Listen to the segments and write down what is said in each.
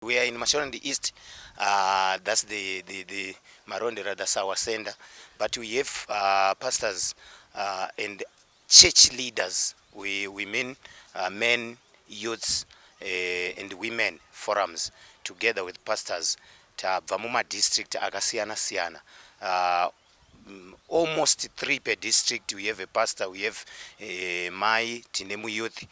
We are in Mashonaland East. That's the Marondera, that's our center. But we have pastors and church leaders. We mean men, youths, and women forums together with pastors. Vamuma district akasiyana siyana. Almost 3 per district. We have a pastor, we have Mai Tinemu youth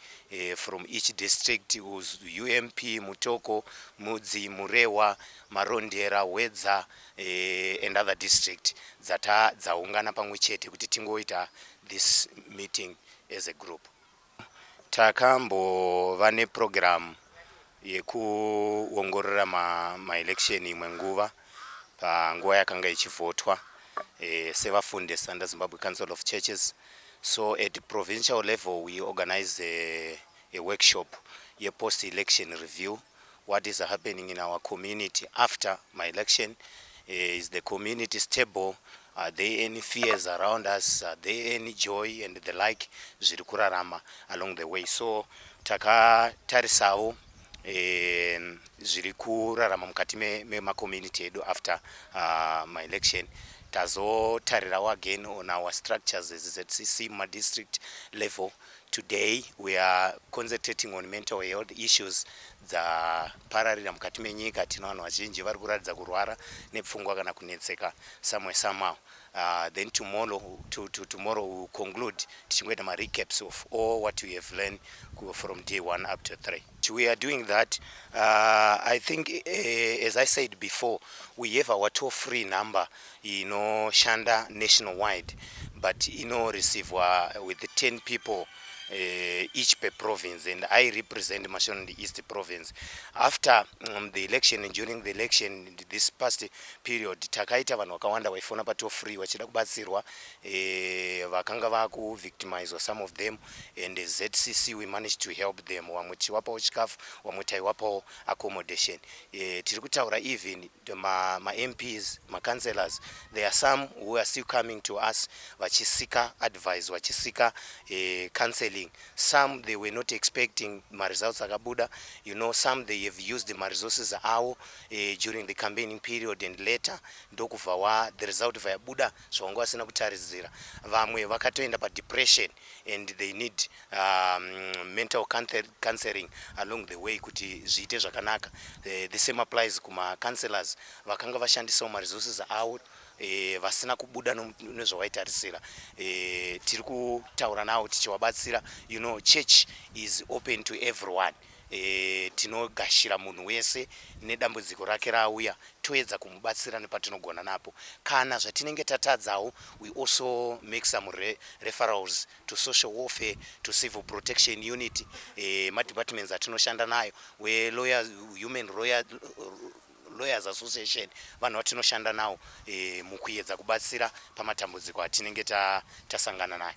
from each district, who's UMP, Mutoko, Mudzi, Murewa, Marondera, Wedza, and other district that are dzaungana pamwechete kuti tingoita this meeting as a group. Takambova neprogram yekuongorora ma-election imwe nguva panguva yakanga ichivhotwa sevafundisi under Zimbabwe Council of Churches. So at the provincial level we organize a workshop, a post-election review. What is happening in our community after my election? Is the community stable? Are there any fears around us? Are there any joy and the like? Zviri kurarama along the way. So takatarisawo zviri kurarama mukati memakommunity edu after my election. Tazotarirawo again on our structures as ZCC district level. Today we are concentrating on mental health issues dzapararira mukati menyika. Tino vanhu vazhinji vari kuratidza kurwara nepfungwa kana kunetseka somehow. Then tomorrow we'll conclude tichingweta recaps of all what we have learned from day 1 up to 3. We are doing that. I think as I said before, we have our toll-free number, shanda nationwide, but receive with the 10 people each per province, and I represent Mashonaland East province. After the election and during the election this past period, takaita vanhu vakawanda vaifona pa toll free vachida kubatsirwa vakanga vaku victimized, some of them, and as ZCC we managed to help them. Vamwe tichivapawo chikafu, vamwe taivapawo accommodation. Tiri kutaura even ma MPs, ma councillors, there are some who are still coming to us vachisika advice, vachisika counseling. Some they were not expecting my results akabuda. Some they have used my resources during the campaigning period, and later ndokuvawa the result of Buddha so wangu asina kutarizira. Vamwe vakatoenda pa depression and they need mental counseling along the way kuti zviite zvakanaka. The same applies kuma counselors vakanga vashandisa ma resources vasina kubuda nezvawaitarisira. Tiri kutaura nawo tichivabatsira. Church is open to everyone. Tinogashira munhu wese nedambudziko rake rauya toedza kumubatsira nepatinogona napo. Kana zvatinenge tatadzawo, we also make some referrals to social welfare, to civil protection unit, departments atinoshanda nayo, we human lawyers association, vanhu vatinoshanda nawo mukuedza kubatsira pamatambudziko atinenge tasangana nayo.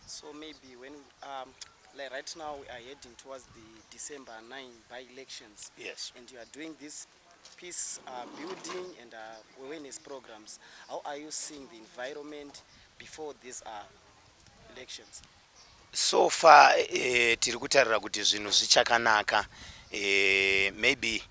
So maybe when like right now we are heading towards the December 9 by-elections. Yes. And you are doing this peace building and awareness programs. How are you seeing the environment before these elections? So far tiri kutarira kuti zvinhu zvichakanaka. Maybe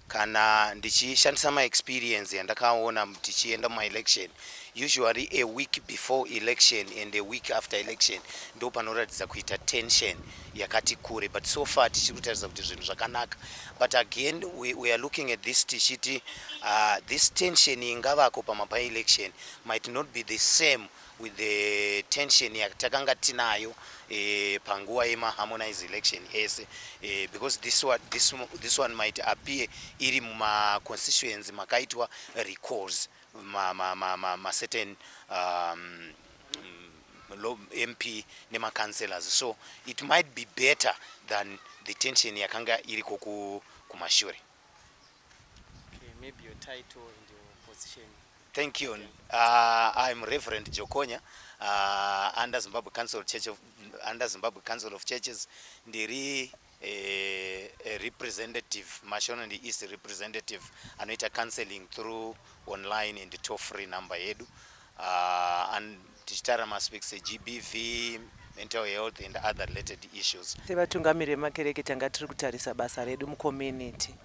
kana ndichishandisa my experience yandakaona tichienda my election, usually a week before election and a week after election ndo panoratidza kuita tension yakati kure, but so far tichiri kutaridza kuti zvinhu zvakanaka. But again we are looking at this tichiti this tension ingavako pama by election might not be the same with the tension yatakanga tinayo panguva yema-harmonized election ese, because this one might appear iri muma constituency makaitwa recalls ma certain MP nema councillors, so it might be better than the tension yakanga iriko kumashure. Okay, maybe your title and your position. Thank you. I'm Reverend Jokonya, under Zimbabwe Council of Churches. Ndiri a representative, Mashonaland East representative, anoita counseling through online and the toll-free number yedu. And tichitarama speaks GBV, mental health and other related issues. Sevatungamiri Makereke tanga tiri kutarisa basa redu mu community.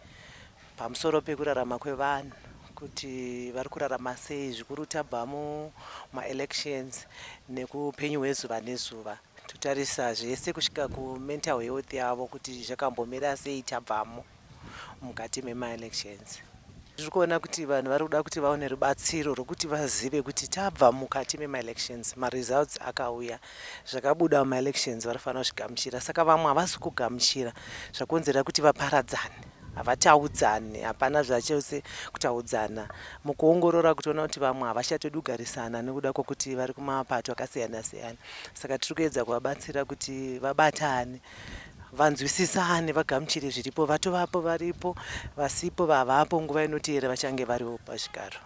pamusoro pekurarama kwevanhu kuti vari kurarama sei zvikuru tabva mumaelections nekuupenyu hwezuva nezuva totarisa zvese kusvika kumental health yavo kuti zvakambomira sei tabvamo mukati memaelections. Tiri kuona kuti vanhu vari kuda kuti vaone rubatsiro rwokuti vazive kuti tabva mukati memaelections maresults akauya zvakabuda mumaelections vari fanira kuzvigamuchira, saka vamwe havasi kugamuchira zvakonzera kuti vaparadzane, havataudzane, hapana zvachose kutaudzana mukuongorora kutoona kuti vamwe havachatodugarisana nekuda kwokuti vari kumapato akasiyana siyana. Saka tiri kuedza kuvabatsira kuti vabatane, vanzwisisane, vagamuchire zviripo, vatovapo varipo, vasipo vavapo, nguva inoteera vachange variwo pazvigaro.